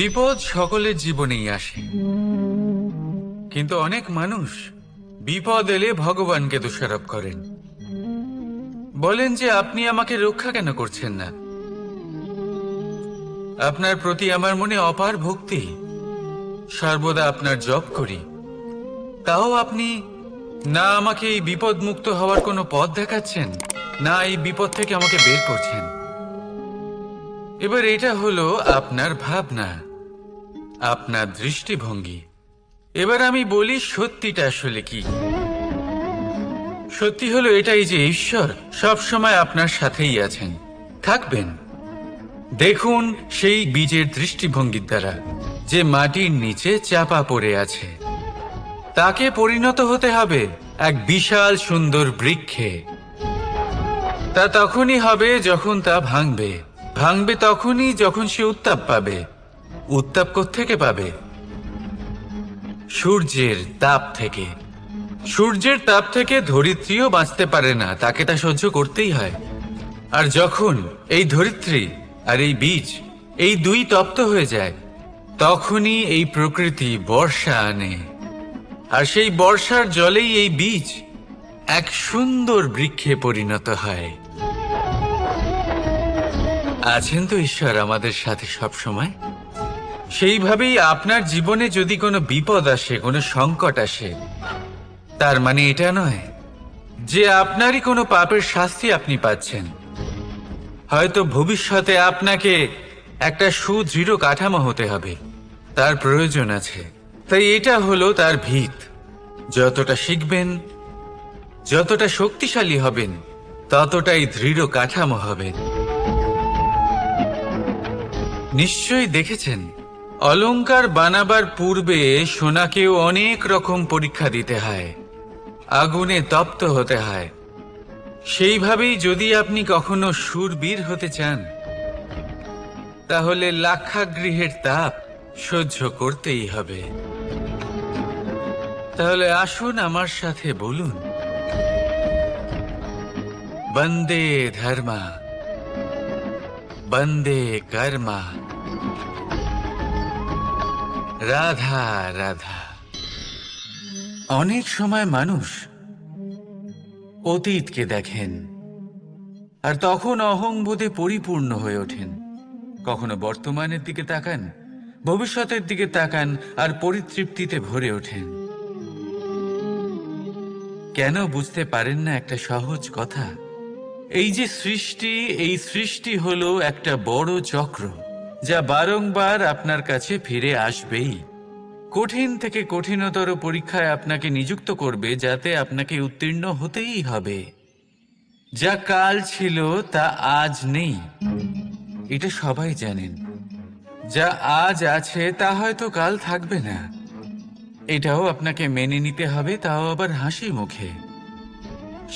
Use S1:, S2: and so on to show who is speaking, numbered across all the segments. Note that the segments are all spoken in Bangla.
S1: বিপদ সকলের জীবনেই আসে, কিন্তু অনেক মানুষ বিপদ এলে ভগবানকে দোষারোপ করেন। বলেন যে আপনি আমাকে রক্ষা কেন করছেন না? আপনার প্রতি আমার মনে অপার ভক্তি, সর্বদা আপনার জপ করি, তাও আপনি না আমাকে এই বিপদ মুক্ত হওয়ার কোনো পথ দেখাচ্ছেন, না এই বিপদ থেকে আমাকে বের করছেন। এবার এটা হলো আপনার ভাবনা, আপনার দৃষ্টিভঙ্গি। এবার আমি বলি সত্যিটা আসলে কি। সত্যি হলো এটাই যে ঈশ্বর সব সময় আপনার সাথেই আছেন, থাকবেন। দেখুন সেই বীজের দৃষ্টিভঙ্গির দ্বারা যে মাটির নিচে চাপা পড়ে আছে, তাকে পরিণত হতে হবে এক বিশাল সুন্দর বৃক্ষে। তা তখনই হবে যখন তা ভাঙবে, ভাঙবে তখনই যখন সে উত্তাপ পাবে। উত্তাপ কোত্থেকে পাবে? সূর্যের তাপ থেকে। সূর্যের তাপ থেকে ধরিত্রীও বাঁচতে পারে না, তাকে তা সহ্য করতেই হয়। আর যখন এই ধরিত্রী আর এই বীজ এই দুই তপ্ত হয়ে যায়, তখনই এই প্রকৃতি বর্ষা আনে। আর সেই বর্ষার জলেই এই বীজ এক সুন্দর বৃক্ষে পরিণত হয়। আছেন তো ঈশ্বর আমাদের সাথে সব সময়। সেইভাবেই আপনার জীবনে যদি কোনো বিপদ আসে, কোনো সংকট আসে, তার মানে এটা নয় যে আপনারই কোনো পাপের শাস্তি আপনি পাচ্ছেন। হয়তো ভবিষ্যতে আপনাকে একটা সুদৃঢ় কাঠামো হতে হবে, তার প্রয়োজন আছে। তাই এটা হলো তার ভিত। যতটা শিখবেন, যতটা শক্তিশালী হবেন, ততটাই দৃঢ় কাঠামো হবে। নিশ্চয়ই দেখেছেন, অলংকার বানাবার পূর্বে সোনাকেও অনেক রকম পরীক্ষা দিতে হয়, আগুনে তপ্ত হতে হয়। সেইভাবেই যদি আপনি কখনো শূরবীর হতে চান, তাহলে লাক্ষাগৃহের তাপ সহ্য করতেই হবে। তাহলে আসুন আমার সাথে বলুন, বন্দে ধর্মা, বন্দে কর্মা, রাধা রাধা। অনেক সময় মানুষ অতীতকে দেখেন আর তখন অহংবোধে পরিপূর্ণ হয়ে ওঠেন। কখনো বর্তমানের দিকে তাকান, ভবিষ্যতের দিকে তাকান আর পরিতৃপ্তিতে ভরে ওঠেন। কেন বুঝতে পারেন না একটা সহজ কথা? এই যে সৃষ্টি, এই সৃষ্টি হলো একটা বড় চক্র, যা বারংবার আপনার কাছে ফিরে আসবেই। কঠিন থেকে কঠিনতর পরীক্ষায় আপনাকে নিযুক্ত করবে, যাতে আপনাকে উত্তীর্ণ হতেই হবে। যা কাল ছিল তা আজ নেই, এটা সবাই জানেন। যা আজ আছে তা হয়তো কাল থাকবে না, এটাও আপনাকে মেনে নিতে হবে, তাও আবার হাসি মুখে।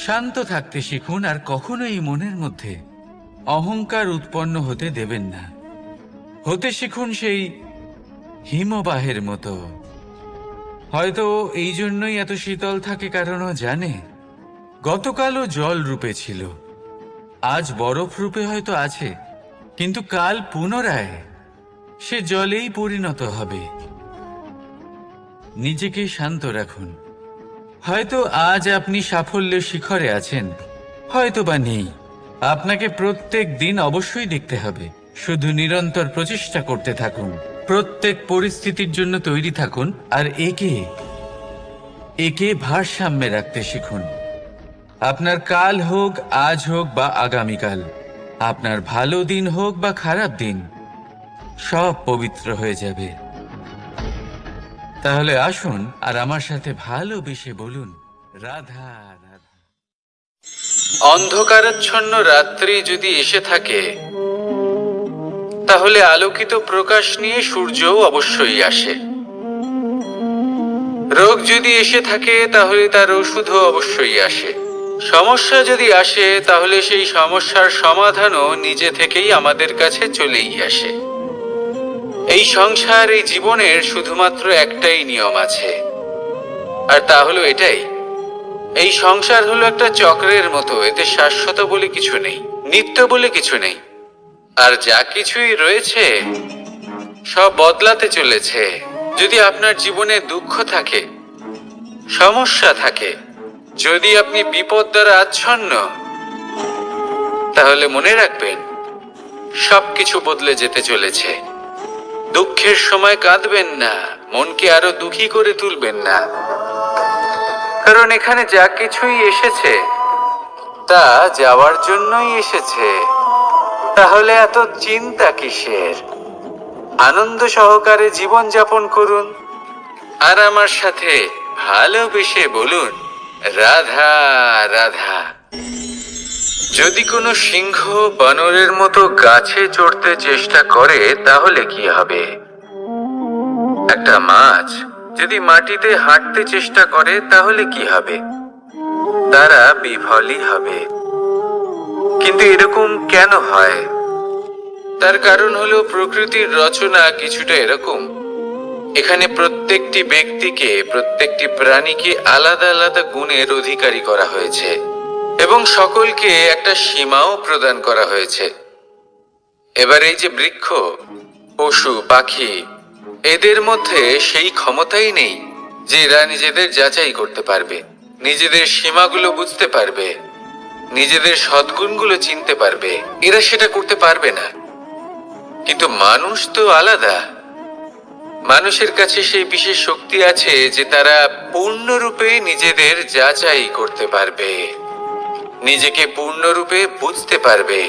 S1: শান্ত থাকতে শিখুন আর কখনোই মনের মধ্যে অহংকার উৎপন্ন হতে দেবেন না। হতে শিখুন সেই হিমবাহের মতো। হয়তো এই জন্যই এত শীতল থাকে, কারণ ও জানে গতকালও জল রূপে ছিল, আজ বরফ রূপে হয়তো আছে, কিন্তু কাল পুনরায় সে জলেই পরিণত হবে। নিজেকে শান্ত রাখুন। হয়তো আজ আপনি সাফল্যের শিখরে আছেন, হয়তো বা নেই। আপনাকে প্রত্যেক দিন অবশ্যই দেখতে হবে। শুধু নিরন্তর প্রচেষ্টা করতে থাকুন, প্রত্যেক পরিস্থিতির জন্য তৈরি থাকুন, আর একে ভারসাম্যে রাখতে শিখুন। আপনার কাল হোক, আজ হোক বা আগামীকাল, আপনার ভালো দিন হোক বা খারাপ দিন, সব পবিত্র হয়ে যাবে। তাহলে আসুন আর আমার সাথে ভালোবেসে বলুন, রাধা রাধা। অন্ধকারাচ্ছন্ন রাত্রি যদি এসে থাকে, তাহলে আলোকিত প্রকাশ নিয়ে সূর্যও অবশ্যই আসে। রোগ যদি এসে থাকে, তাহলে তার ওষুধও অবশ্যই আসে। সমস্যা যদি আসে, তাহলে সেই সমস্যার সমাধানও নিজে থেকেই আমাদের কাছে চলেই আসে। এই সংসার, এই জীবনের শুধুমাত্র একটাই নিয়ম আছে, আর তা হলো এটাই: এই সংসার হলো একটা চক্রের মতো। এতে শাশ্বত বলে কিছু নেই, নিত্য বলে কিছু নেই। আর যা কিছুই রয়েছে সব বদলাতে চলেছে। যদি আপনার জীবনে দুঃখ থাকে, সমস্যা থাকে, যদি আপনি বিপদ দ্বারা আচ্ছন্ন, তাহলে মনে রাখবেন সবকিছু বদলে যেতে চলেছে। দুঃখের সময় কাঁদবেন না, মনকে আরো দুঃখী করে তুলবেন না, কারণ এখানে যা কিছুই এসেছে তা যাওয়ার জন্যই এসেছে। তাহলে এত চিন্তা কিসের? আনন্দ সহকারে জীবন যাপন করুন আর আমার সাথে ভালোবেসে বলুন, রাধা রাধা। যদি কোনো সিংহ বানরের মতো গাছে চড়তে চেষ্টা করে তাহলে কি হবে? একটা মাছ যদি মাটিতে হাঁটতে চেষ্টা করে তাহলে কি হবে? তারা বিফলই হবে। কিন্তু এরকম কেন হয়? তার কারণ হলো প্রকৃতির রচনা কিছুটা এরকম। এখানে প্রত্যেকটি ব্যক্তিকে, প্রত্যেকটি প্রাণীকে আলাদা আলাদা গুণের অধিকারী করা হয়েছে এবং সকলকে একটা সীমাও প্রদান করা হয়েছে। এবার এই যে বৃক্ষ, পশু, পাখি, এদের মধ্যে সেই ক্ষমতাই নেই যে এরা নিজেদের যাচাই করতে পারবে, নিজেদের সীমাগুলো বুঝতে পারবে, নিজেদের সদ্গুণগুলো চিনতে পারবে। এরা সেটা করতে পারবে না। কিন্তু মানুষ তো আলাদা। মানুষের কাছে সেই বিশেষ শক্তি আছে যে তারা পূর্ণরূপে নিজেদের যাচাই করতে পারবে, নিজেকে পূর্ণরূপে বুঝতে পারবে,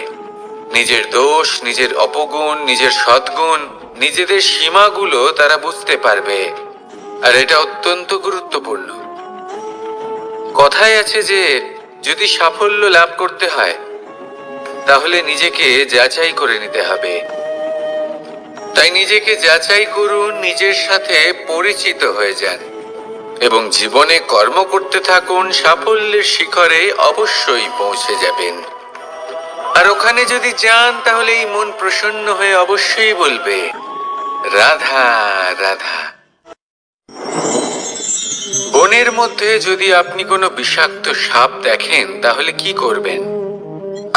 S1: নিজের দোষ, নিজের অপগুণ, নিজের সদ্গুণ, নিজেদের সীমাগুলো তারা বুঝতে পারবে। আর এটা অত্যন্ত গুরুত্বপূর্ণ। কথায় আছে যে যদি সাফল্য লাভ করতে হয় তাহলে নিজেকে যাচাই করে নিতে হবে। তাই নিজেকে যাচাই করুন, নিজের সাথে পরিচিত হয়ে যান এবং জীবনে কর্ম করতে থাকুন। সাফল্যের শিখরে অবশ্যই পৌঁছে যাবেন। আর ওখানে যদি যান তাহলে এই মন প্রসন্ন হয়ে অবশ্যই বলবে, রাধা রাধা। বনের মধ্যে যদি আপনি কোনো বিষাক্ত সাপ দেখেন তাহলে কি করবেন?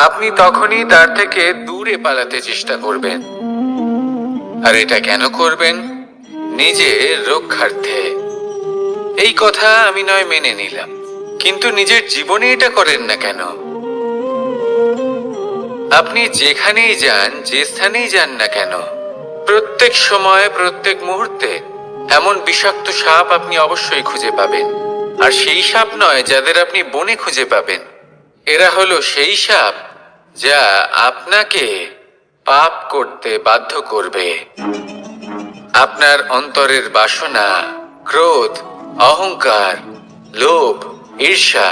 S1: আপনি তখনই তার থেকে দূরে পালাতে চেষ্টা করবেন। আর এটা কেন করবেন? নিজের রক্ষার্থে। এই কথা আমি নয় মেনে নিলাম, কিন্তু নিজের জীবনে এটা করেন না কেন? আপনি যেখানেই যান, যে স্থানেই যান না কেন, প্রত্যেক সময়, প্রত্যেক মুহূর্তে এমন বিষাক্ত সাপ আপনি অবশ্যই খুঁজে পাবেন। আর সেই সাপ নয় যাদের আপনি বনে খুঁজে পাবেন, এরা হলো সেই সাপ যা আপনাকে পাপ করতে বাধ্য করবে। আপনার অন্তরের বাসনা, ক্রোধ, অহংকার, লোভ, ঈর্ষা,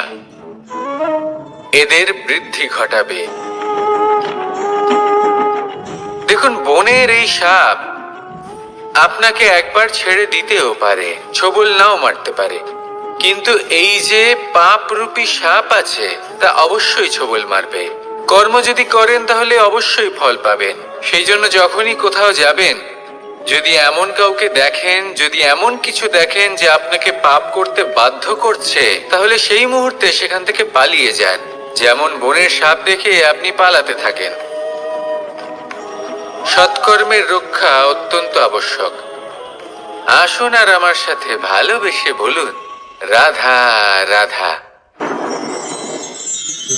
S1: এদের বৃদ্ধি ঘটাবে। দেখুন, বনের এই সাপ আপনাকে একবার ছেড়ে দিতেও পারে, ছোবল নাও মারতে পারে, কিন্তু এই যে পাপরূপী সাপ আছে তা অবশ্যই ছোবল মারবে। কর্ম যদি করেন তাহলে অবশ্যই ফল পাবেন। সেই জন্য যখনই কোথাও যাবেন, যদি এমন কাউকে দেখেন, যদি এমন কিছু দেখেন যে আপনাকে পাপ করতে বাধ্য করছে, তাহলে সেই মুহূর্তে সেখান থেকে পালিয়ে যান। যেমন বনের সাপ দেখে আপনি পালাতে থাকেন। সৎকর্মের রক্ষা অত্যন্ত আবশ্যক। আসুন আর আমার সাথে ভালোবেসে বলুন, রাধা রাধা।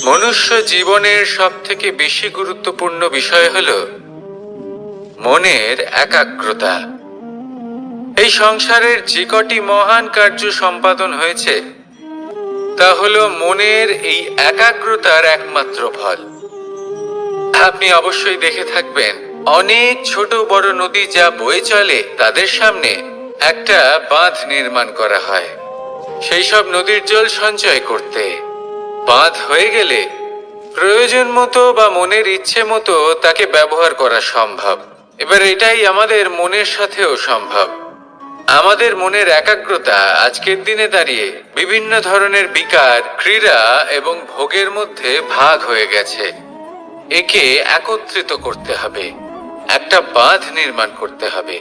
S1: মনুষ্য জীবনের সব থেকে বেশি গুরুত্বপূর্ণ বিষয় হলো মনের একাগ্রতা। এই সংসারের যে কটি মহান কার্য সম্পাদন হয়েছে তা হলো মনের এই একাগ্রতার একমাত্র ফল। আপনি অবশ্যই দেখে থাকবেন, অনেক ছোট বড় নদী যা বয়ে চলে তাদের সামনে একটা বাঁধ নির্মাণ করা হয় সেই সব নদীর জল সঞ্চয় করতে। বাঁধ হয়ে গেলে প্রয়োজন মতো বা মনের ইচ্ছে মতো তাকে ব্যবহার করা সম্ভব। এবার এটাই আমাদের মনের সাথেও সম্ভব। আমাদের মনের একাগ্রতা আজকের দিনে দাঁড়িয়ে বিভিন্ন ধরনের বিকার, ক্রীড়া এবং ভোগের মধ্যে ভাগ হয়ে গেছে। একে একত্রিত করতে হবে, একটা বাঁধ নির্মাণ করতে হবে,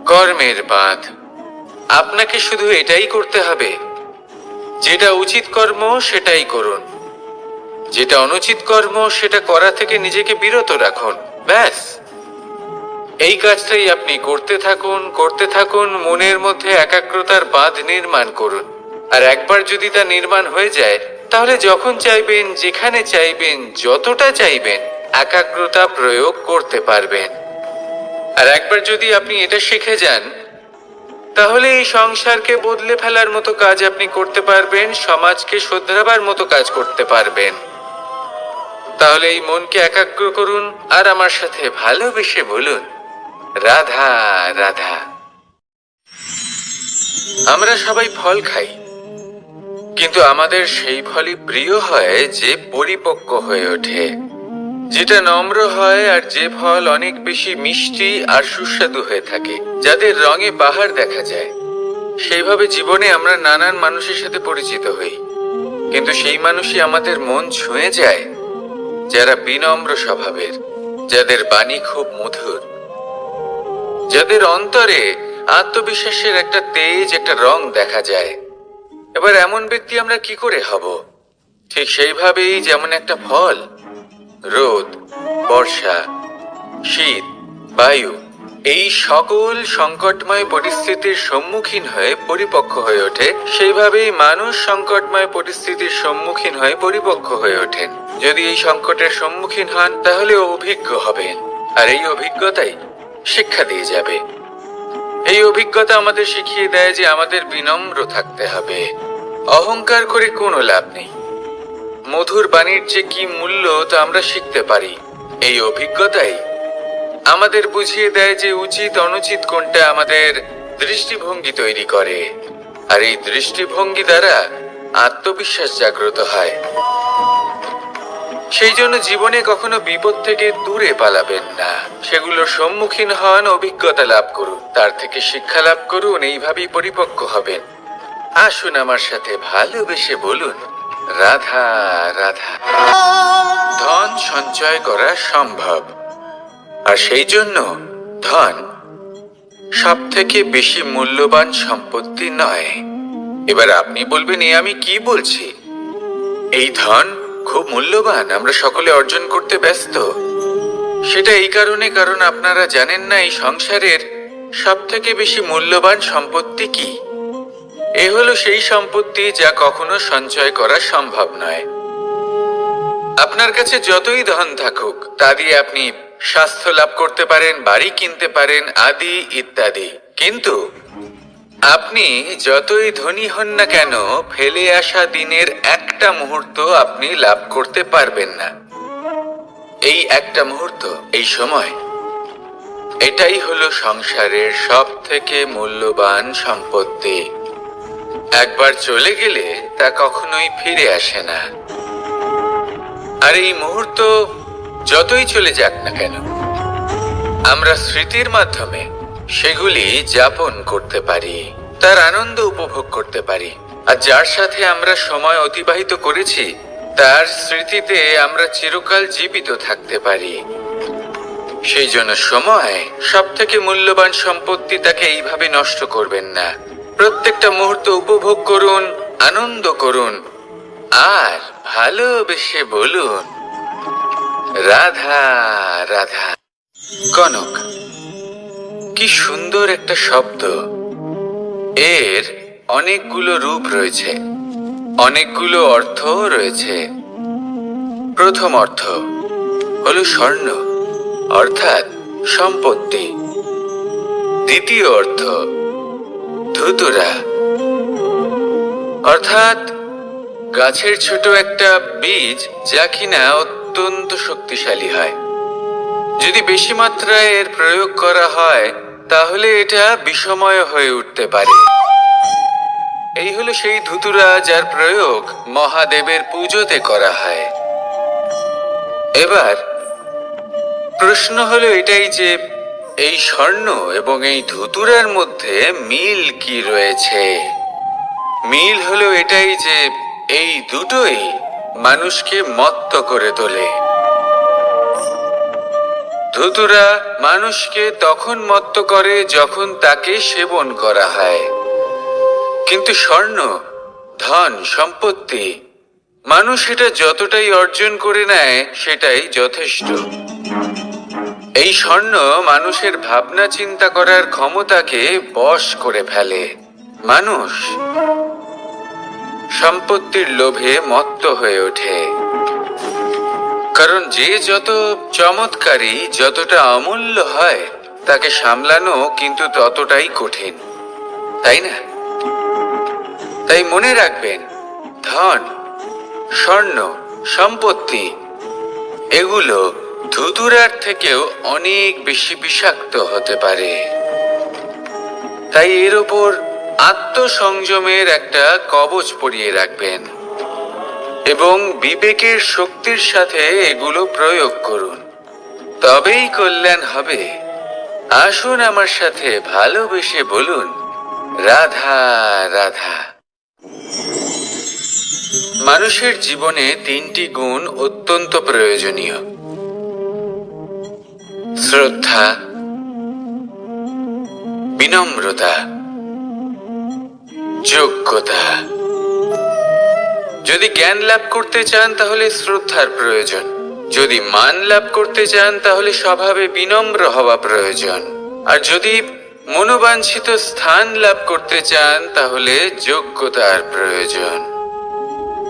S1: কর্মের বাঁধ। আপনাকে শুধু এটাই করতে হবে, যেটা উচিত কর্ম সেটাই করুন, যেটা অনুচিত কর্ম সেটা করা থেকে নিজেকে বিরত রাখুন। ব্যাস, এই কাজটাই আপনি করতে থাকুন, মনের মধ্যে একাগ্রতার বাঁধ নির্মাণ করুন। আর একবার যদি তা নির্মাণ হয়ে যায়, তাহলে যখন চাইবেন, যেখানে চাইবেন, যতটা চাইবেন, একাগ্রতা প্রয়োগ করতে পারবেন। আর একবার যদি আপনি এটা শিখে যান, তাহলে এই সংসারকে বদলে ফেলার মতো কাজ আপনি করতে পারবেন, সমাজকে শোধরাবার মতো কাজ করতে পারবেন। তাহলে এই মনকে একাগ্র করুন আর আমার সাথে ভালোবেসে বলুন, রাধা রাধা। আমরা সবাই ফল খাই, কিন্তু আমাদের সেই ফলই প্রিয় হয় যে পরিপক্ক হয়ে ওঠে, যেটা নম্র হয়, আর যে ফল অনেক বেশি মিষ্টি আর সুস্বাদু হয়ে থাকে, যাদের রঙে বাহার দেখা যায়। সেইভাবে জীবনে আমরা নানান মানুষের সাথে পরিচিত হই, কিন্তু সেই মানুষই আমাদের মন ছুঁয়ে যায় যারা বিনম্র স্বভাবের, যাদের বাণী খুব মধুর, যাদের অন্তরে আত্মবিশ্বাসের একটা তেজ, একটা রং দেখা যায়। এবার এমন ব্যক্তি আমরা কি করে হব? ঠিক সেইভাবেই যেমন একটা ফল রোদ, বর্ষা, শীত, বায়ু, এই সকল সংকটময় পরিস্থিতির সম্মুখীন হয়ে পরিপক্ক হয়ে ওঠে, সেইভাবেই মানুষ সংকটময় পরিস্থিতির সম্মুখীন হয়ে পরিপক্ক হয়ে ওঠেন। যদি এই সংকটের সম্মুখীন হন, তাহলে অভিজ্ঞ হবেন, আর এই অভিজ্ঞতাই শিক্ষা দিয়ে যাবে। এই অভিজ্ঞতা আমাদের শিখিয়ে দেয় যে আমাদের বিনম্র থাকতে হবে। অহংকার করে কোনো লাভ নেই। মধুর বাণীর যে কি মূল্য তা আমরা শিখতে পারি। এই অভিজ্ঞতাই আমাদের বুঝিয়ে দেয় যে উচিত অনুচিত কোনটা, আমাদের দৃষ্টিভঙ্গি তৈরি করে, আর এই দৃষ্টিভঙ্গি দ্বারা আত্মবিশ্বাস জাগ্রত হয়। সেই জন্য জীবনে কখনো বিপদ থেকে দূরে পালাবেন না, সেগুলোর সম্মুখীন হন, অভিজ্ঞতা লাভ করুন, তার থেকে শিক্ষা লাভ করুন, এইভাবেই পরিপক্ক হবেন। আসুন আমার সাথে ভালোবেসে বলুন, রাধা রাধা। ধন সঞ্চয় করা সম্ভব, আর সেই জন্য ধন সব থেকে বেশি মূল্যবান সম্পত্তি নয়। এবার আপনি বলবেন, এ আমি কি বলছি? এই ধন খুব মূল্যবান, আমরা সকলে অর্জন করতে ব্যস্ত। সেটা এই কারণে, কারণ আপনারা জানেন না এই সংসারের সব থেকে বেশি মূল্যবান সম্পত্তি কি। এ হলো সেই সম্পত্তি যা কখনো সঞ্চয় করা সম্ভব নয়। আপনার কাছে যতই ধন থাকুক, তা দিয়ে আপনি স্বাস্থ্য লাভ করতে পারেন, বাড়ি কিনতে পারেন, আদি ইত্যাদি, কিন্তু আপনি যতই ধনী হন না কেন, ফেলে আসা দিনের একটা মুহূর্ত আপনি লাভ করতে পারবেন না। এই একটা মুহূর্ত, এই সময়, এটাই হলো সংসারের সব থেকে মূল্যবান সম্পত্তি। একবার চলে গেলে তা কখনোই ফিরে আসে না। আর এই মুহূর্ত যতই চলে যাক না কেন, আমরা স্মৃতির মাধ্যমে সেগুলি যাপন করতে পারি, তার আনন্দ উপভোগ করতে পারি। আর যার সাথে আমরা সময় অতিবাহিত করেছি, তার স্মৃতিতে আমরা চিরকাল জীবিত থাকতে পারি। সেই জন্য সময় সব থেকে মূল্যবান সম্পত্তি, তাকে এইভাবে নষ্ট করবেন না। প্রত্যেকটা মুহূর্ত উপভোগ করুন, আনন্দ করুন, আর ভালোবেসে বলুন, রাধা রাধা। কনক, কি সুন্দর একটা শব্দ। এর অনেকগুলো রূপ রয়েছে, অনেকগুলো অর্থ রয়েছে। প্রথম অর্থ হলো স্বর্ণ, অর্থাৎ সম্পত্তি। দ্বিতীয় অর্থ ধুতুরা, অর্থাৎ গাছের ছোট একটা বীজ, যা কিনা অত্যন্ত শক্তিশালী হয়। যদি বেশি মাত্রায় এর প্রয়োগ করা হয়, তাহলে এটা বিষময় হয়ে উঠতে পারে। এই হলো সেই ধুতুরা যার প্রয়োগ মহাদেবের পুজোতে করা হয়। এবার প্রশ্ন হলো এটাই যে এই স্বর্ণ এবং এই ধুতুরার মধ্যে মিল কি রয়েছে। মিল হলো এটাই যে এই দুটোই মানুষকে মত্ত করে তোলে। ধুতুরা মানুষকে তখন মত্ত করে যখন তাকে সেবন করা হয়, কিন্তু স্বর্ণ, ধন, সম্পত্তি, মানুষ এটা যতটাই অর্জন করে নেয় সেটাই যথেষ্ট। এই স্বর্ণ মানুষের ভাবনা চিন্তা করার ক্ষমতাকে বশ করে ফেলে। মানুষ সম্পত্তির লোভে মত্ত হয়ে ওঠে, কারণ যে যত চমৎকারী, যতটা অমূল্য হয়, তাকে সামলানো কিন্তু ততটাই কঠিন, তাই না? তাই মনে রাখবেন, ধন, স্বর্ণ, সম্পত্তি এগুলো ধুতুরার থেকেও অনেক বেশি বিষাক্ত হতে পারে। তাই এর ওপর আত্মসংযমের একটা কবচ পরিয়ে রাখবেন এবং বিবেকের শক্তির সাথে এগুলো প্রয়োগ করুন, তবেই কল্যাণ হবে। আসুন আমার সাথে ভালোবেসে বলুন, রাধা রাধা। মানুষের জীবনে 3টি গুণ অত্যন্ত প্রয়োজনীয়: শ্রদ্ধা, বিনম্রতা, যোগ্যতা। যদি জ্ঞান লাভ করতে চান তাহলে শ্রদ্ধার প্রয়োজন, যদি মান লাভ করতে চান তাহলে স্বভাবে বিনম্র হওয়া প্রয়োজন, আর যদি মনোবাঞ্ছিত স্থান লাভ করতে চান তাহলে যোগ্যতার প্রয়োজন।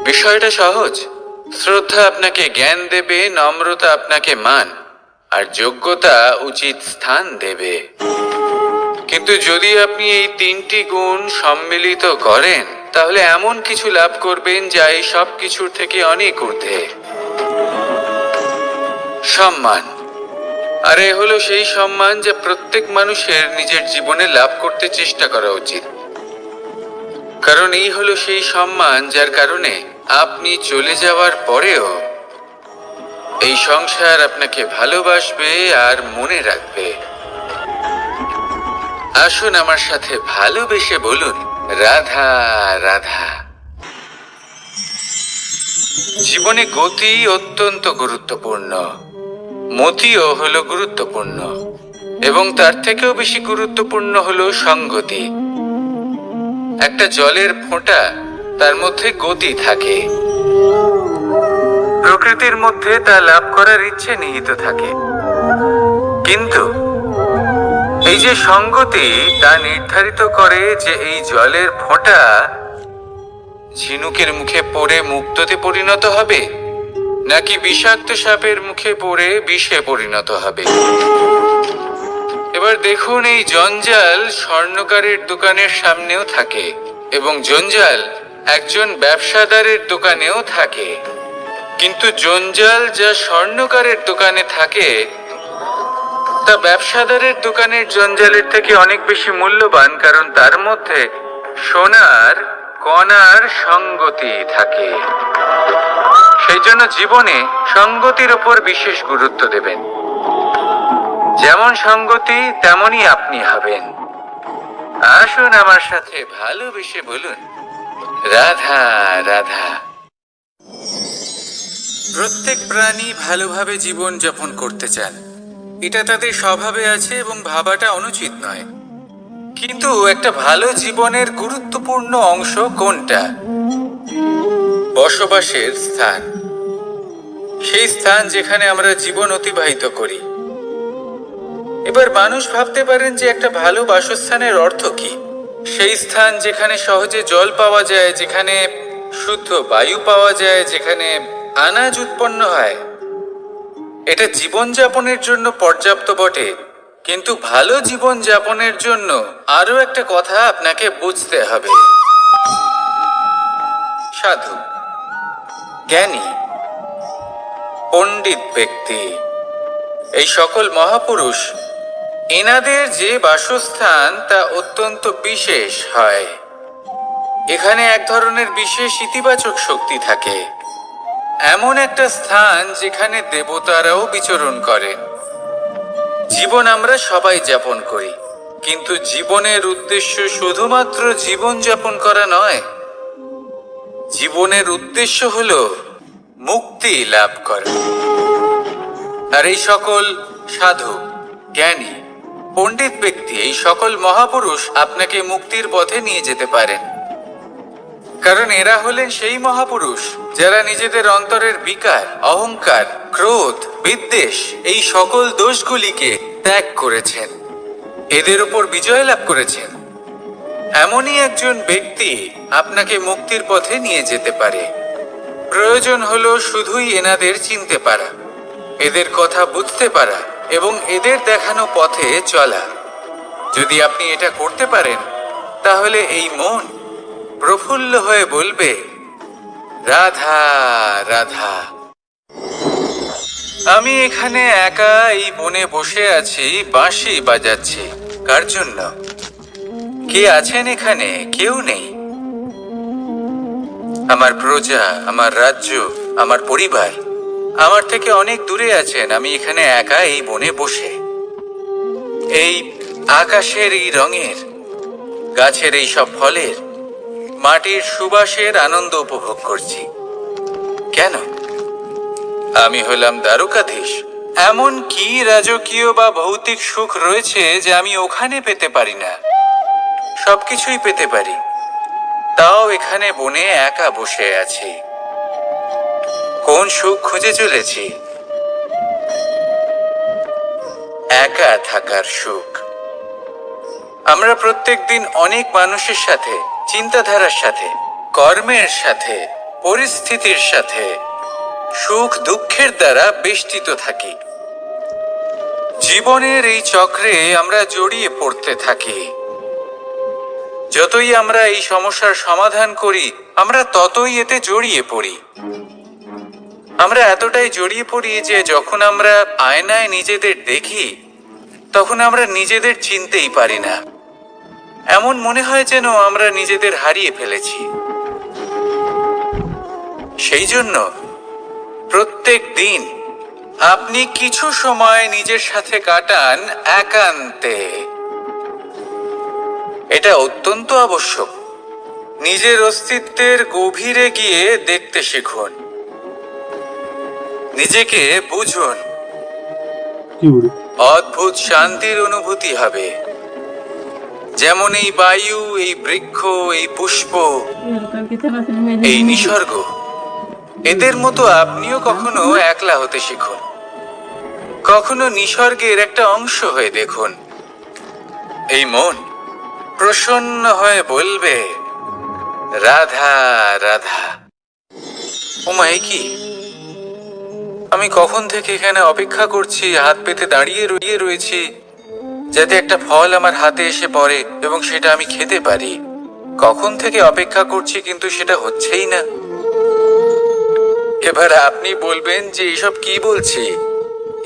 S1: বিষয়টা সহজ। শ্রদ্ধা আপনাকে জ্ঞান দেবে, নম্রতা আপনাকে মান, আর যোগ্যতা উচিত স্থান দেবে। কিন্তু যদি আপনি এই 3টি গুণ সম্মিলিত করেন তাহলে এমন কিছু লাভ করবেন যা এই সব কিছুর থেকে অনেক ঊর্ধ্বে: সম্মান। আর এ হলো সেই সম্মান যা প্রত্যেক মানুষের নিজের জীবনে লাভ করতে চেষ্টা করা উচিত, কারণ এই হলো সেই সম্মান যার কারণে আপনি চলে যাওয়ার পরেও এই সংসার আপনাকে ভালোবাসবে আর মনে রাখবে। আসুন আমার সাথে ভালোবেসে বলুন, রাধা রাধা। জীবনে গতি অত্যন্ত গুরুত্বপূর্ণ, মতিও হলো গুরুত্বপূর্ণ, এবং তার থেকেও বেশি গুরুত্বপূর্ণ হলো সঙ্গতি। একটা জলের ফোঁটা, তার মধ্যে গতি থাকে, প্রকৃতির মধ্যে তা লাভ করার ইচ্ছে নিহিত থাকে, কিন্তু এই যে সঙ্গতি তা নির্ধারিত করে যে এই জলের ফোঁটা ঝিনুকের মুখে পড়ে মুক্ততে পরিণত হবে নাকি বিষাক্ত সাপের মুখে পড়ে বিষে পরিণত হবে। এবার দেখুন, এই জঞ্জাল স্বর্ণকারের দোকানের সামনেও থাকে এবং জঞ্জাল একজন ব্যবসাদারের দোকানেও থাকে, কিন্তু জঞ্জাল যা স্বর্ণকারের দোকানে থাকে তা ব্যবসাদারের দোকানের জঞ্জালের থেকে অনেক বেশি মূল্যবান, কারণ তার মধ্যে সোনার কণার সঙ্গতি থাকে। সেই জন্য জীবনে সঙ্গতির উপর বিশেষ গুরুত্ব দেবেন। যেমন সঙ্গতি তেমনই আপনি হবেন। আসুন আমার সাথে ভালোবেসে বলুন, রাধা রাধা। প্রত্যেক প্রাণী ভালোভাবে জীবন যাপন করতে চান, এটা তাদের স্বভাবে আছে এবং ভাবাটা অনুচিত নয়। কিন্তু একটা ভালো জীবনের গুরুত্বপূর্ণ অংশ কোনটা? বসবাসের স্থান। সেই স্থান যেখানে আমরা জীবন অতিবাহিত করি। এবার মানুষ ভাবতে পারেন যে একটা ভালো বাসস্থানের অর্থ কি? সেই স্থান যেখানে সহজে জল পাওয়া যায়, যেখানে শুদ্ধ বায়ু পাওয়া যায়, যেখানে আনাজ উৎপন্ন হয়। এটা জীবনযাপনের জন্য পর্যাপ্ত বটে, কিন্তু ভালো জীবন যাপনের জন্য আরো একটা কথা আপনাকে বুঝতে হবে। সাধু, জ্ঞানী, পণ্ডিত ব্যক্তি, এই সকল মহাপুরুষ, এনাদের যে বাসস্থান তা অত্যন্ত বিশেষ হয়। এখানে এক ধরনের বিশেষ ইতিবাচক শক্তি থাকে, এমন একটা স্থান যেখানে দেবতারাও বিচরণ করেন। জীবন আমরা সবাই যাপন করি, কিন্তু জীবনের উদ্দেশ্য শুধুমাত্র জীবন যাপন করা নয়। জীবনের উদ্দেশ্য হলো মুক্তি লাভ করা। আর এই সকল সাধু, জ্ঞানী, পণ্ডিত ব্যক্তি, এই সকল মহাপুরুষ আপনাকে মুক্তির পথে নিয়ে যেতে পারেন। কারণ এরা হলেন সেই মহাপুরুষ যারা নিজেদের অন্তরের বিকার, অহংকার, ক্রোধ, বিদ্বেষ এই সকল দোষগুলিকে ত্যাগ করেছেন, এদের উপর বিজয় লাভ করেছেন। এমনই একজন ব্যক্তি আপনাকে মুক্তির পথে নিয়ে যেতে পারে। প্রয়োজন হলো শুধুই এনাদের চিনতে পারা, এদের কথা বুঝতে পারা এবং এদের দেখানো পথে চলা। যদি আপনি এটা করতে পারেন, তাহলে এই মন প্রফুল্ল হয়ে বলবে, রাধা রাধা। আমি এখানে একা এই বনে বসে আছি, বাঁশি বাজাচ্ছি। কার জন্য? কে আছেন এখানে? কেউ নেই। আমার প্রজা, আমার রাজ্য, আমার পরিবার আমার থেকে অনেক দূরে আছেন। আমি এখানে একা এই বনে বসে এই আকাশের এই রঙের, গাছের এই সব ফলের, মাটির সুবাসের আনন্দ উপভোগ করছি। কেন? আমি হলাম দ্বারকাধীশ। এমন কি রাজকীয় বা ভৌতিক সুখ রয়েছে যে আমি ওখানে পেতে পারি না? সবকিছুই পেতে পারি, তাও এখানে বনে একা বসে আছি। কোন সুখ খুঁজে চলেছি? একা থাকার সুখ। আমরা প্রত্যেকদিন অনেক মানুষের সাথে, চিন্তাধারার সাথে, কর্মের সাথে, পরিস্থিতির সাথে, সুখ দুঃখের দ্বারা বেষ্টিত থাকি। জীবনের এই চক্রে আমরা জড়িয়ে পড়তে থাকি। যতই আমরা এই সমস্যার সমাধান করি, আমরা ততই এতে জড়িয়ে পড়ি। আমরা এতটাই জড়িয়ে পড়ি যে যখন আমরা আয়নায় নিজেদের দেখি, তখন আমরা নিজেদের চিনতেই পারি না। এমন মনে হয় যেন আমরা নিজেদের হারিয়ে ফেলেছি। সেই জন্য প্রত্যেক দিন আপনি কিছু সময় নিজের সাথে কাটান একান্তে। এটা অত্যন্ত আবশ্যক। নিজের অস্তিত্বের গভীরে গিয়ে দেখতে শিখুন, নিজেকে বুঝুন। অদ্ভুত শান্তির অনুভূতি হবে। যেমন এই বায়ু, এই বৃক্ষ, এই পুষ্প, এই নিসর্গ, এদের মতো আপনিও কখনো একলা হতে শিখুন। কখনো নিসর্গের একটা অংশ হয়ে দেখুন। এই মন প্রসন্ন হয়ে বলবে, রাধা রাধা। ওমা, কি আমি কখন থেকে এখানে অপেক্ষা করছি, হাত পেতে দাঁড়িয়ে রয়েছি যাতে একটা ফল আমার হাতে এসে পড়ে এবং সেটা আমি খেতে পারি। কখন থেকে অপেক্ষা করছি, কিন্তু সেটা হচ্ছেই না। এবার আপনি বলবেন যে এসব কি বলছি,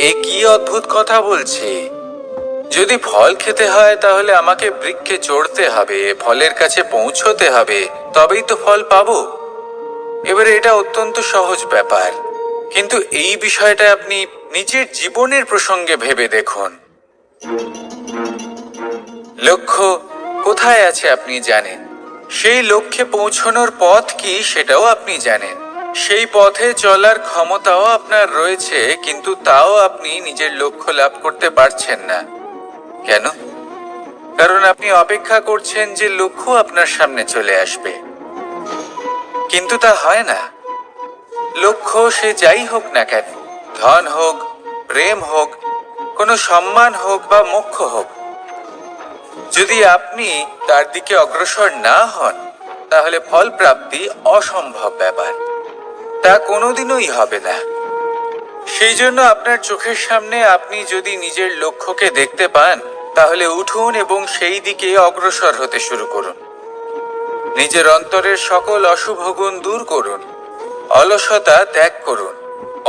S1: এ কি অদ্ভুত কথা বলছি। যদি ফল খেতে হয় তাহলে আমাকে বৃক্ষে চড়তে হবে, ফলের কাছে পৌঁছতে হবে, তবেই তো ফল পাবো। এবারে এটা অত্যন্ত সহজ ব্যাপার, কিন্তু এই বিষয়টা আপনি নিজের জীবনের প্রসঙ্গে ভেবে দেখুন। লক্ষ্য কোথায় আছে আপনি জানেন, সেই লক্ষ্যে পৌঁছানোর পথ কি সেটাও আপনি জানেন, সেই পথে চলার ক্ষমতাও আপনার রয়েছে, কিন্তু তাও আপনি নিজের লক্ষ্য লাভ করতে পারছেন না। কেন? কারণ আপনি অপেক্ষা করছেন যে লক্ষ্য আপনার সামনে চলে আসবে, কিন্তু তা হয় না। লক্ষ্য সে যাই হোক না কেন, ধন হোক, প্রেম হোক, কোনো সম্মান হোক বা মোক্ষ হোক, যদি আপনি তার দিকে অগ্রসর না হন, তাহলে ফল প্রাপ্তি অসম্ভব ব্যাপার। তা কোনোদিনই হবে না। সেই জন্য আপনার চোখের সামনে আপনি যদি নিজের লক্ষ্যকে দেখতে পান, তাহলে উঠুন এবং সেই দিকে অগ্রসর হতে শুরু করুন। নিজের অন্তরের সকল অশুভ গুণ দূর করুন, অলসতা ত্যাগ করুন,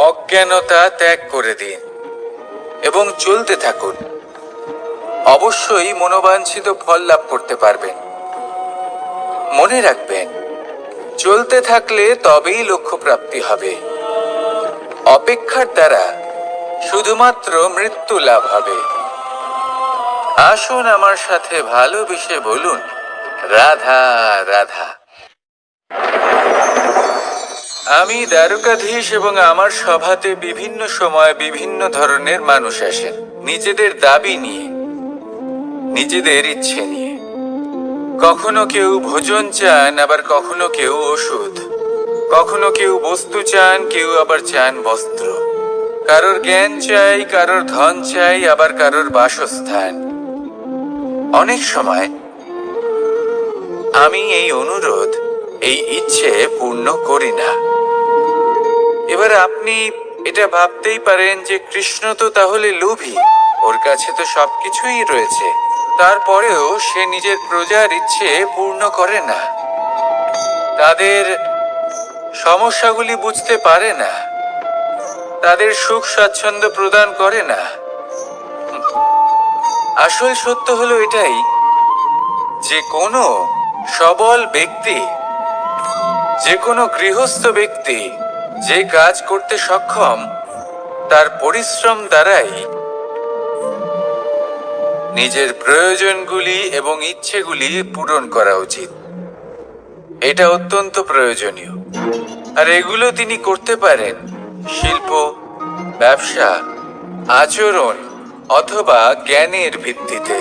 S1: অজ্ঞানতা ত্যাগ করে দিন এবং চলতে থাকুন। অবশ্যই মনোবাঞ্ছিত ফল লাভ করতে পারবেন। মনে রাখবেন, চলতে থাকলে তবেই লক্ষ্য প্রাপ্তি হবে। অপেক্ষার দ্বারা শুধুমাত্র মৃত্যু লাভ হবে। আসুন আমার সাথে ভালোবেসে বলুন, রাধা রাধা। আমি দ্বারকাধীশ এবং আমার সভাতে বিভিন্ন সময় বিভিন্ন ধরনের মানুষ আসেন, নিজেদের দাবি নিয়ে, নিজেদের ইচ্ছে নিয়ে। কখনো কেউ ভোজন চান, আবার কখনো কেউ ওষুধ। কখনো কেউ বস্তু চান, কেউ আবার চান বস্ত্র। কারোর জ্ঞান চাই, কারোর ধন চাই, আবার কারোর বাসস্থান। অনেক সময় আমি এই অনুরোধ, এই ইচ্ছে পূর্ণ করি না। এবার আপনি এটা ভাবতেই পারেন যে কৃষ্ণ তো তাহলে লোভী, ওর কাছে তো সবকিছুই রয়েছে, তারপরেও সে নিজের প্রজার ইচ্ছে পূর্ণ করে না, তাদের সমস্যাগুলি বুঝতে পারে না, তাদের সুখ স্বাচ্ছন্দ্য প্রদান করে না। আসল সত্য হলো এটাই যে কোনো সবল ব্যক্তি, যে কোনো গৃহস্থ ব্যক্তি যে কাজ করতে সক্ষম, তার পরিশ্রম দ্বারাই নিজের প্রয়োজনগুলি এবং ইচ্ছেগুলি পূরণ করা উচিত। এটা অত্যন্ত প্রয়োজনীয়। আর এগুলো তিনি করতে পারেন শিল্প, ব্যবসা, আচরণ অথবা জ্ঞানের ভিত্তিতে।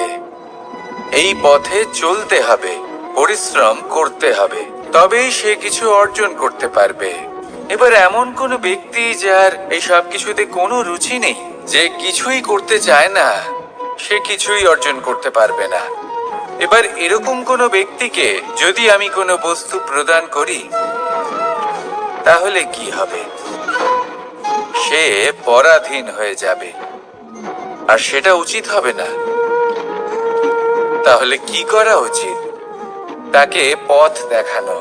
S1: এই পথে চলতে হবে, পরিশ্রম করতে হবে, তবেই সে কিছু অর্জন করতে পারবে। এবার এমন কোনো ব্যক্তি যার এই সব কিছুতে কোনো রুচি নেই, যে কিছুই করতে চায় না, সে কিছুই অর্জন করতে পারবে না। এবার এরকম কোনো ব্যক্তিকে যদি আমি কোনো বস্তু প্রদান করি, তাহলে কি হবে? সে পরাধীন হয়ে যাবে, আর সেটা উচিত হবে না। তাহলে কি করা উচিত? তাকে পথ দেখানো,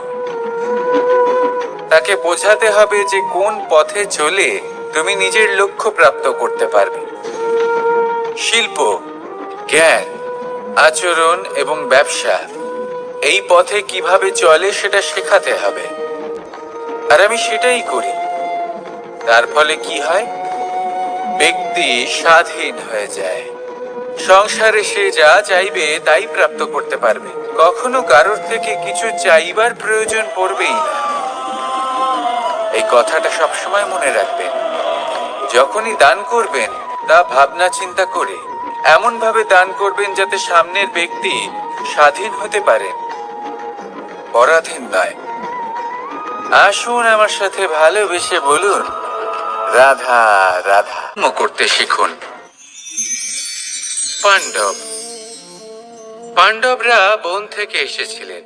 S1: তাকে বোঝাতে হবে যে কোন পথে চলে তুমি নিজের লক্ষ্য প্রাপ্ত করতে পারবে। শিল্প, জ্ঞান, আচরণ এবং ব্যবসা, এই পথে কিভাবে চলে সেটা শেখাতে হবে। আর আমি সেটাই করি। তার ফলে কি হয়? ব্যক্তি স্বাধীন হয়ে যায়। সংসারে সে যা চাইবে তাই প্রাপ্ত করতে পারবে, কখনো কারোর থেকে কিছু চাইবার প্রয়োজন পড়বেই না। এই কথাটা সবসময় মনে রাখবেন। যখনই দান করবেন, তা ভাবনা চিন্তা করে এমন ভাবে দান করবেন যাতে সামনের ব্যক্তি স্বাধীন হতে পারে, পরাধীন নয়। আসুন আমার সাথে ভালোবেসে বলুন, রাধা রাধা। করতে শিখুন। পাণ্ডব, পাণ্ডবরা বন থেকে এসেছিলেন।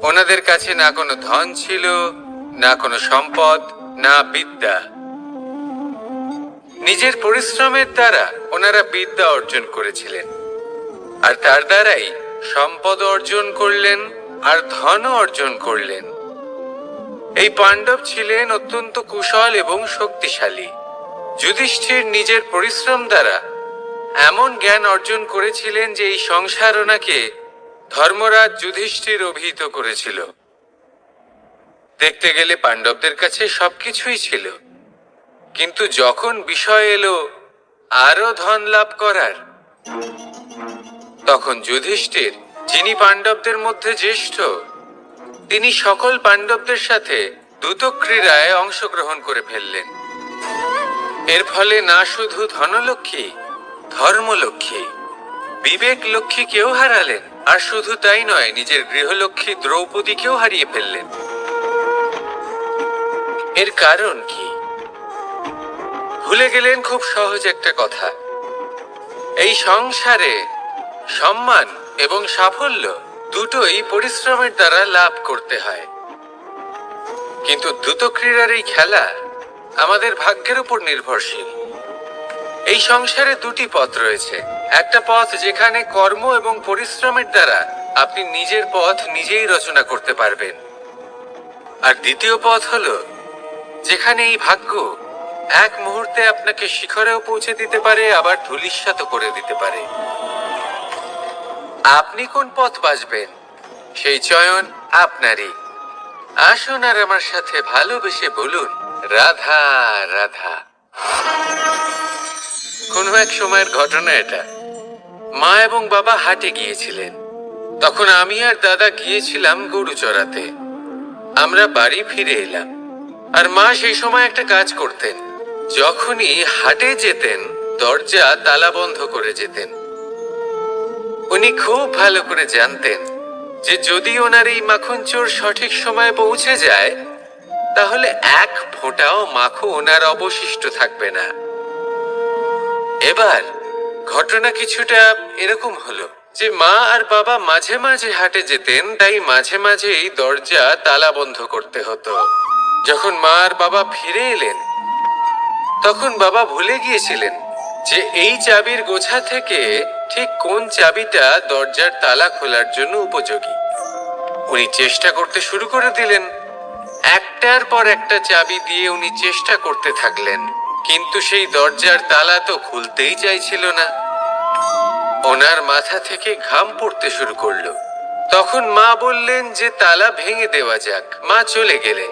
S1: ওনাদের কাছে না কোনো ধন ছিল, না কোনো সম্পদ, না বিদ্যা। নিজের পরিশ্রমের দ্বারা ওনারা বিদ্যা অর্জন করেছিলেন, আর তার দ্বারাই সম্পদ অর্জন করলেন আর ধনও অর্জন করলেন। এই পাণ্ডব ছিলেন অত্যন্ত কুশল এবং শক্তিশালী। যুধিষ্ঠির নিজের পরিশ্রম দ্বারা এমন জ্ঞান অর্জন করেছিলেন যে এই সংসার ওনাকে ধর্মরাজ যুধিষ্ঠির অভিহিত করেছিল। দেখতে গেলে পাণ্ডবদের কাছে সবকিছুই ছিল, কিন্তু যখন বিষয় এলো আরো ধন লাভ করার, তখন যুধিষ্ঠির, যিনি পাণ্ডবদের মধ্যে জ্যেষ্ঠ, তিনি সকল পাণ্ডবদের সাথে দ্রুত ক্রীড়ায় অংশগ্রহণ করে ফেললেন। এর ফলে না শুধু ধনলক্ষ্মী, ধর্মলক্ষ্মী, বিবেক লক্ষ্মী কেউ হারালেন, আর শুধু তাই নয়, নিজের গৃহলক্ষ্মী দ্রৌপদীকেও হারিয়ে ফেললেন। এর কারণ কি? ভুলে গেলেন খুব সহজ একটা কথা। এই সংসারে সম্মান এবং সাফল্য দুটোই পরিশ্রমের দ্বারা লাভ করতে হয়, কিন্তু দ্রুত ক্রীড়ার এই খেলা আমাদের ভাগ্যের উপর নির্ভরশীল। এই সংসারে দুটি পথ রয়েছে। একটা পথ যেখানে কর্ম এবং পরিশ্রমের দ্বারা আপনি নিজের পথ নিজেই রচনা করতে পারবেন, আর দ্বিতীয় পথ হলো যেখানে এই ভাগ্য এক মুহূর্তে আপনাকে শিখরেও পৌঁছে দিতে পারে, আবার ধূলিসাৎ করে দিতে পারে। আপনি কোন পথ বাছবেন, সেই চয়ন আপনারই। আসুন আর আমার সাথে ভালোবেসে বলুন, রাধা রাধা। কোনো এক সময়ের ঘটনা এটা। মা এবং বাবা হাটে গিয়েছিলেন। তখন আমি আর দাদা গিয়েছিলাম গরু চড়াতে। আমরা বাড়ি ফিরে এলাম, আর মা সেই সময় একটা কাজ করতেন। যখনই হাটে যেতেন, দরজা তালা বন্ধ করে যেতেন। উনি খুব ভালো করে জানতেন যে যদি ওনার এই মাখন চোর সঠিক সময়ে পৌঁছে যায় তাহলে এক ফোঁটাও মাখন ওনার অবশিষ্ট থাকবে না। এবার ঘটনা কিছুটা এরকম হলো যে মা আর বাবা মাঝে মাঝে হাটে যেতেন, তাই মাঝে মাঝেই দরজা তালা বন্ধ করতে হতো। যখন মা আর বাবা ফিরে এলেন তখন বাবা ভুলে গিয়েছিলেন যে এই চাবির গোছা থেকে ঠিক কোন চাবিটা দরজার তালা খোলার জন্য উপযোগী। উনি চেষ্টা করতে শুরু করে দিলেন। একটার পর একটা চাবি দিয়ে উনি চেষ্টা করতে থাকলেন, কিন্তু সেই দরজার তালা তো খুলতেই চাইছিল না। ওনার মাথা থেকে ঘাম পড়তে শুরু করলো। তখন মা বললেন যে তালা ভেঙে দেওয়া যাক। মা চলে গেলেন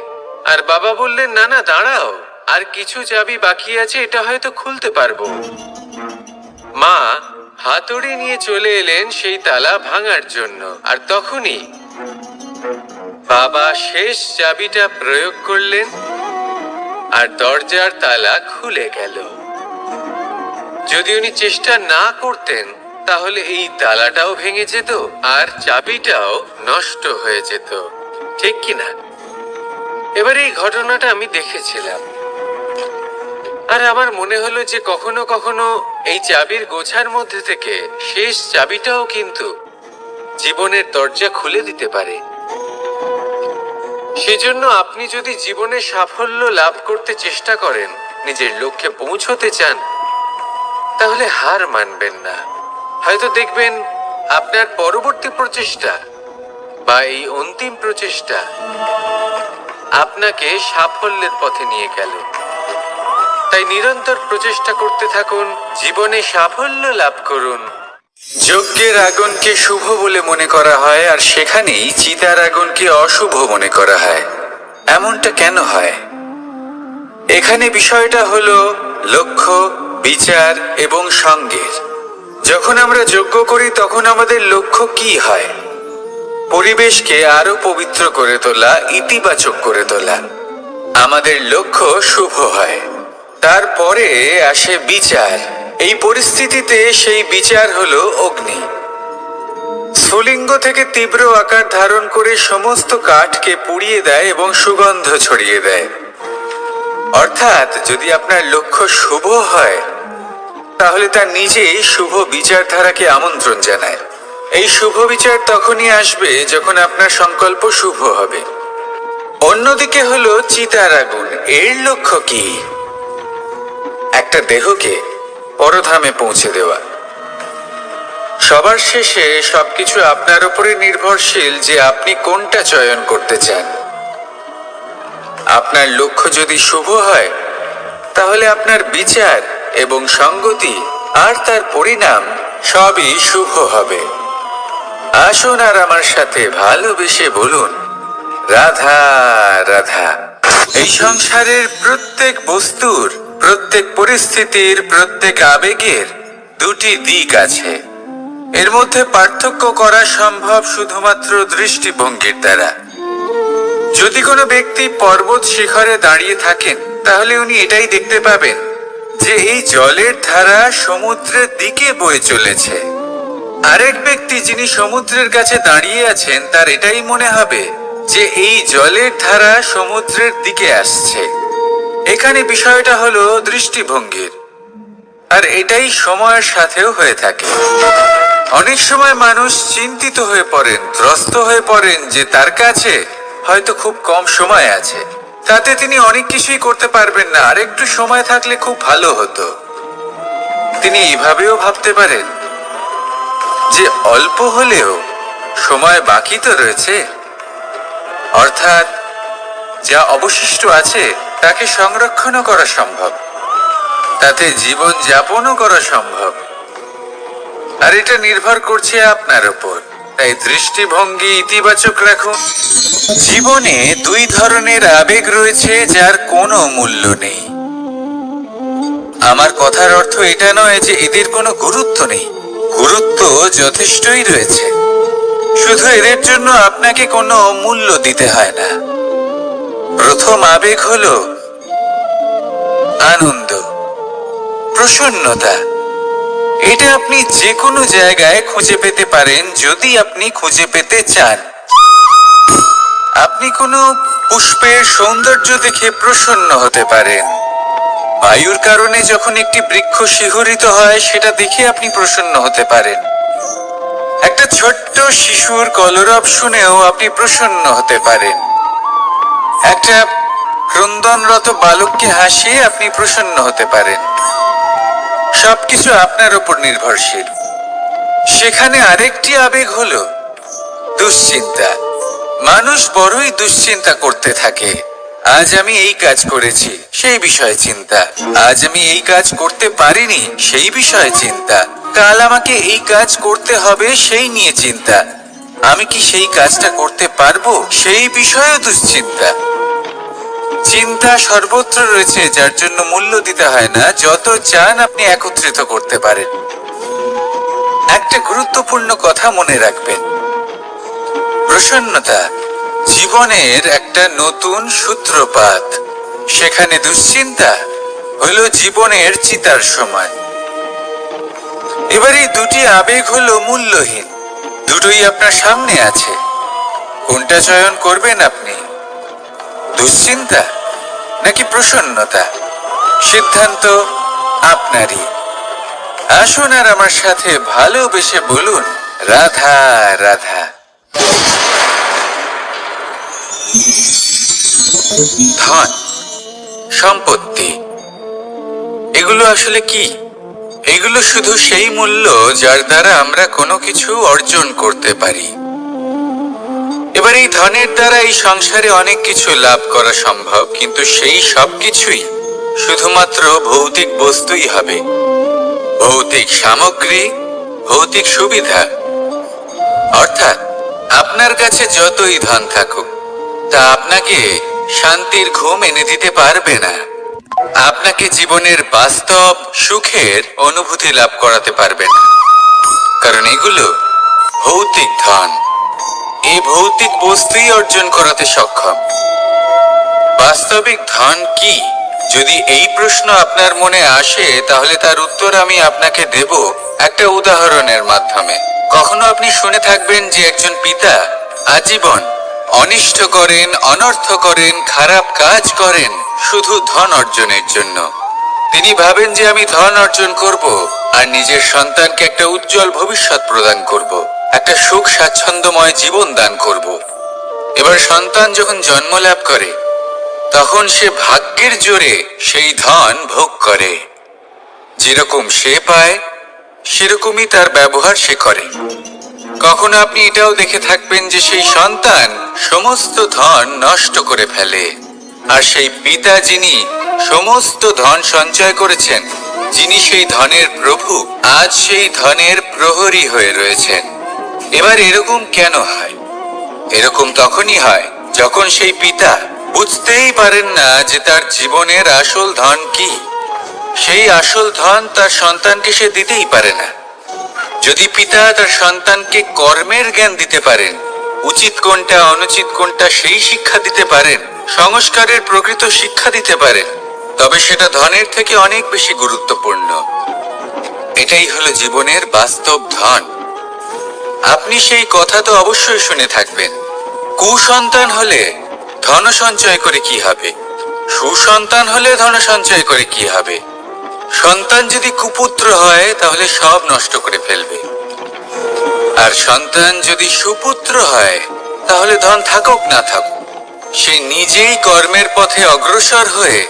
S1: আর বাবা বললেন না না দাঁড়াও, আর কিছু চাবি বাকি আছে, এটা হয়তো খুলতে পারবো। মা হাতুড়ি নিয়ে চলে এলেন সেই তালা ভাঙার জন্য, আর তখনই বাবা শেষ চাবিটা প্রয়োগ করলেন আর দরজার তালা খুলে গেল। যদি উনি চেষ্টা না করতেন তাহলে এই তালাটাও ভেঙে যেত আর চাবিটাও নষ্ট হয়ে যেত, ঠিক কিনা? এবার এই ঘটনাটা আমি দেখেছিলাম আর আমার মনে হলো যে কখনো কখনো এই চাবির গোছার মধ্যে থেকে শেষ চাবিটাও কিন্তু জীবনের দরজা খুলে দিতে পারে। সেজন্য আপনি যদি জীবনে সাফল্য লাভ করতে চেষ্টা করেন, নিজের লক্ষ্যে পৌঁছতে চান, তাহলে হার মানবেন না। হয়তো দেখবেন আপনার পরবর্তী প্রচেষ্টা বা এই অন্তিম প্রচেষ্টা আপনাকে সাফল্যের পথে নিয়ে গেল। তাই নিরন্তর প্রচেষ্টা করতে থাকুন, জীবনে সাফল্য লাভ করুন। যজ্ঞের আগুনকে শুভ বলে মনে করা হয় আর সেখানেই চিতার আগুনকে অশুভ মনে করা হয়। এমনটা কেন হয়? এখানে বিষয়টা হলো লক্ষ্য, বিচার এবং সঙ্গের। যখন আমরা যজ্ঞ করি তখন আমাদের লক্ষ্য কি হয়? পরিবেশকে আরো পবিত্র করে তোলা, ইতিবাচক করে তোলা। আমাদের লক্ষ্য শুভ হয়। তারপরে আসে বিচার। এই পরিস্থিতিতে সেই বিচার হলো অগ্নি। স্ফুলিঙ্গ থেকে তীব্র আকার ধারণ করে সমস্ত কাঠকে পুড়িয়ে দেয় এবং সুগন্ধ ছড়িয়ে দেয়। অর্থাৎ যদি আপনার লক্ষ্য শুভ হয় তাহলে তা নিজেই শুভ বিচারধারাকে আমন্ত্রণ জানায়। এই শুভ বিচার তখনই আসবে যখন আপনার সংকল্প শুভ হবে। অন্যদিকে হলো চিতার আগুন। এর লক্ষ্য কি? একটা দেহকে পরধামে পৌঁছে দেওয়া। সবার শেষে সবকিছু আপনার উপরে নির্ভরশীল যে আপনি কোনটা চয়ন করতে চান। আপনার লক্ষ্য যদি শুভ হয় তাহলে আপনার বিচার এবং সঙ্গতি আর তার পরিণাম সবই শুভ হবে। আসুন আর আমার সাথে ভালোবেসে বলুন, রাধা রাধা। এই সংসারের প্রত্যেক বস্তুর, প্রত্যেক পরিস্থিতির, প্রত্যেক আবেগের দুটি দিক আছে। এর মধ্যে পার্থক্য করা সম্ভব শুধুমাত্র দৃষ্টিভঙ্গির দ্বারা। যদি কোনো ব্যক্তি পর্বত শিখরে দাঁড়িয়ে থাকেন তাহলে উনি এটাই দেখতে পাবেন যে এই জলের ধারা সমুদ্রের দিকে বয়ে চলেছে। আরেক ব্যক্তি যিনি সমুদ্রের কাছে দাঁড়িয়ে আছেন তার এটাই মনে হবে যে এই জলের ধারা সমুদ্রের দিকে আসছে। এখানে বিষয়টা হলো দৃষ্টিভঙ্গির, আর এটাই সময়ের সাথেও হয়ে থাকে। অনেক সময় মানুষ চিন্তিত হয়ে পড়েন, ত্রস্ত হয়ে পড়েন যে তার কাছে হয়তো খুব কম সময় আছে, তাতে তিনি অনেক কিছুই করতে পারবেন না, আর একটু সময় থাকলে খুব ভালো হতো। তিনি এইভাবেও ভাবতে পারেন যে অল্প হলেও সময় বাকি তো রয়েছে, অর্থাৎ যা অবশিষ্ট আছে তাকে সংরক্ষণও করা সম্ভব, তাতে জীবন যাপনও করা সম্ভব। আর এটা নির্ভর করছে আপনার উপর। তাই দৃষ্টিভঙ্গি ইতিবাচক রাখুন। জীবনে দুই ধরনের আবেগ রয়েছে যার কোনো মূল্য নেই। আমার কথার অর্থ এটা নয় যে এদের কোনো গুরুত্ব নেই। গুরুত্ব যথেষ্টই রয়েছে, শুধু এদের জন্য আপনাকে কোনো মূল্য দিতে হয় না। প্রথম আবেগ হলো আনন্দ, প্রসন্নতা। এটা আপনি যে কোনো জায়গায় খুঁজে পেতে পারেন যদি আপনি খুঁজে পেতে চান। আপনি কোনো পুষ্পের সৌন্দর্য দেখে প্রসন্ন হতে পারেন। বায়ুর কারণে যখন একটি বৃক্ষ শিহরিত হয় সেটা দেখে আপনি প্রসন্ন হতে পারেন। একটা ছোট্ট শিশুর কলরব শুনেও আপনি প্রসন্ন হতে পারেন। একটা ক্রন্দনরত বালককে হাসিয়ে আপনি প্রসন্ন হতে পারেন। সবকিছু আপনার উপর নির্ভরশীল। সেখানে আরেকটি আবেগ হলো দুশ্চিন্তা। মানুষ বড়ই দুশ্চিন্তা করতে থাকে। আজ আমি এই কাজ করেছি, সেই বিষয়ে চিন্তা। আজ আমি এই কাজ করতে পারিনি, সেই বিষয়ে চিন্তা। কাল আমাকে এই কাজ করতে হবে, সেই নিয়ে চিন্তা। আমি কি সেই কাজটা করতে পারবো, সেই বিষয়েও দুশ্চিন্তা। চিন্তা সর্বত্র রয়েছে, যার জন্য মূল্য দিতে হয় না। যত চান আপনি একত্রিত করতে পারেন। একটা গুরুত্বপূর্ণ কথা মনে রাখবেন, প্রসন্নতা জীবনের একটা নতুন সূত্রপাত। সেখানে দুশ্চিন্তা হলো জীবনের চিতার সময়। এবার এই দুটি আবেগ হলো মূল্যহীন। দুটোই আপনার সামনে আছে। কোনটা চয়ন করবেন আপনি? দুশ্চিন্তা নাকি প্রসন্নতা? সিদ্ধান্ত আপনারই। আসুন আর আমার সাথে ভালোবেসে বলুন, রাধা রাধা। ধন, সম্পত্তি, এগুলো আসলে কি? এগুলো শুধু সেই মূল্য যার দ্বারা আমরা কোনো কিছু অর্জন করতে পারি। এবার এই ধনের দ্বারা এই সংসারে অনেক কিছু লাভ করা সম্ভব, কিন্তু সেই সব কিছুই শুধুমাত্র ভৌতিক বস্তুই হবে। ভৌতিক সামগ্রী, ভৌতিক সুবিধা। অর্থাৎ আপনার কাছে যতই ধন থাকুক, তা আপনাকে শান্তির ঘুম এনে দিতে পারবে না। আপনাকে জীবনের বাস্তব সুখের অনুভূতি লাভ করাতে পারবে না, কারণ এগুলো ভৌতিক ধন। এই ভৌতিক বস্তুই অর্জন করাতে সক্ষম। বাস্তবিক ধন কি? যদি এই প্রশ্ন আপনার মনে আসে, তাহলে তার উত্তর আমি আপনাকে দেব একটা উদাহরণের মাধ্যমে। কখনো আপনি শুনে থাকবেন যে একজন পিতা আজীবন অনিষ্ট করেন, অনর্থ করেন, খারাপ কাজ করেন শুধু ধন অর্জনের জন্য। তিনি ভাবেন যে আমি ধন অর্জন করব আর নিজের সন্তানকে একটা উজ্জ্বল ভবিষ্যৎ প্রদান করব, একটা সুখ স্বাচ্ছন্দ্যময় জীবন দান করব। এবার সন্তান যখন জন্ম লাভ করে, তখন সে ভাগ্যের জোরে সেই ধন ভোগ করে। যেরকম সে পায়, সেরকমই তার ব্যবহার সে করে। কখনো আপনি এটাও দেখে থাকবেন যে সেই সন্তান সমস্ত ধন নষ্ট করে ফেলে, আর সেই পিতা যিনি সমস্ত ধন সঞ্চয় করেছেন, যিনি সেই ধনের প্রভু, আজ সেই ধনের প্রহরী হয়ে রয়েছেন। এবার এরকম কেন হয়? এরকম তখনই হয় যখন সেই পিতা বুঝতেই পারেন না যে তার জীবনের আসল ধন কি। সেই আসল ধন তার সন্তানকে সে দিতেই পারে না। যদি পিতা তার সন্তানকে কর্মের জ্ঞান দিতে পারেন, উচিত কোনটা অনুচিত কোনটা সেই শিক্ষা দিতে পারেন, সংস্কারের প্রকৃত শিক্ষা দিতে পারেন, তবে সেটা ধনের থেকে অনেক বেশি গুরুত্বপূর্ণ। এটাই হলো জীবনের বাস্তব ধন। আপনি সেই কথা তো অবশ্যই শুনে থাকবেন, কুসন্তান হলে ধন সঞ্চয় করে কি হবে, সুসন্তান হলে ধন সঞ্চয় করে কি হবে। সন্তান যদি কুপুত্র হয় তাহলে সব নষ্ট করে ফেলবে, আর সন্তান যদি সুপুত্র হয় তাহলে ধন থাকুক না থাকুক, সে নিজেই কর্মের পথে অগ্রসর হয়ে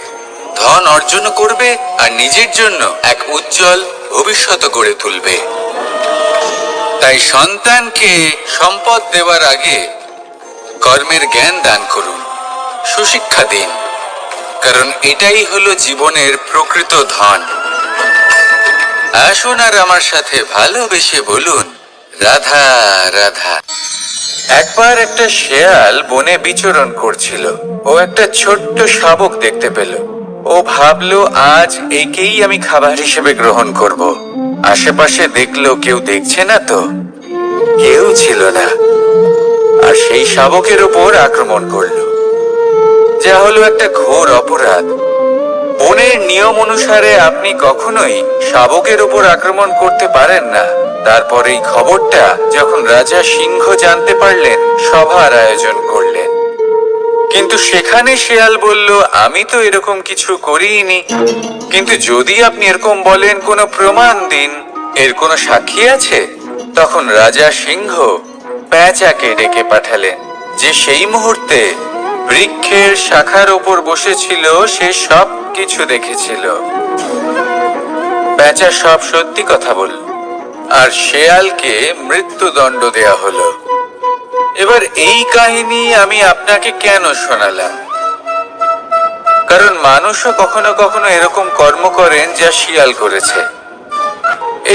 S1: ধন অর্জন করবে আর নিজের জন্য এক উজ্জ্বল ভবিষ্যৎ গড়ে তুলবে। তাই সন্তানকে সম্পদ দেওয়ার আগে কর্মের জ্ঞান দান করুন, সুশিক্ষা দিন, কারণ এটাই হলো জীবনের প্রকৃত ধন। আসুন আর আমার সাথে ভালোবেসে বলুন, রাধা রাধা। একবার একটা শেয়াল বনে বিচরণ করছিল। ও একটা ছোট্ট শাবক দেখতে পেল। ও ভাবলো, আজ একেই আমি খাবার হিসেবে গ্রহণ করব। আশেপাশে দেখলো, কেউ দেখছে না তো? কেউ ছিল না। আর সেই শাবকের উপর আক্রমণ করলো, যা হলো একটা ঘোর অপরাধ। বনের নিয়ম অনুসারে আপনি কখনোই শাবকের উপর আক্রমণ করতে পারেন না। তারপর এই খবরটা যখন রাজা সিংহ জানতে পারলেন, সভার আয়োজন করলেন। কিন্তু সেখানে শেয়াল বলল, আমি তো এরকম কিছু করিনি। কিন্তু যদি আপনি এরকম বলেন, কোনো প্রমাণ দিন, এর কোনো সাক্ষী আছে? তখন রাজা সিংহ পেঁচাকে ডেকে পাঠালেন, যে সেই মুহূর্তে বৃক্ষের শাখার ওপর বসেছিল। সে সব কিছু দেখেছিল। পেঁচা সব সত্যি কথা বলল, আর শেয়ালকে মৃত্যুদণ্ড দেয়া হলো। এবার এই কাহিনী আমি আপনাকে কেন শোনালাম? কারণ মানুষও কখনো কখনো এরকম কর্ম করেন যা শিয়াল করেছে।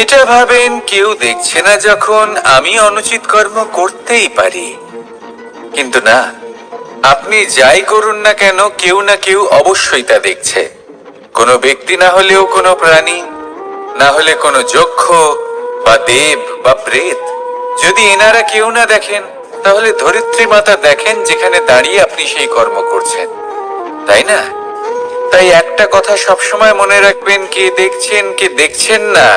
S1: এটা ভাবেন কেউ দেখছে না, যখন আমি অনুচিত কর্ম করতেই পারি। কিন্তু না, আপনি যাই করুন না কেন, কেউ না কেউ অবশ্যই তা দেখছে। কোনো ব্যক্তি না হলেও কোনো প্রাণী, না হলে কোনো যক্ষ বা দেব বা প্রেত। যদি এনারা কেউ না দেখেন, তাহলে ধরিত্রী মাতা দেখেন, যেখানে দাঁড়িয়ে আপনি সেই কর্ম করছেন, তাই না? তাই একটা কথা সবসময় মনে রাখবেন, কে দেখছেন কে দেখছেন না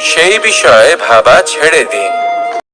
S1: সেই বিষয়ে ভাবা ছেড়ে দিন।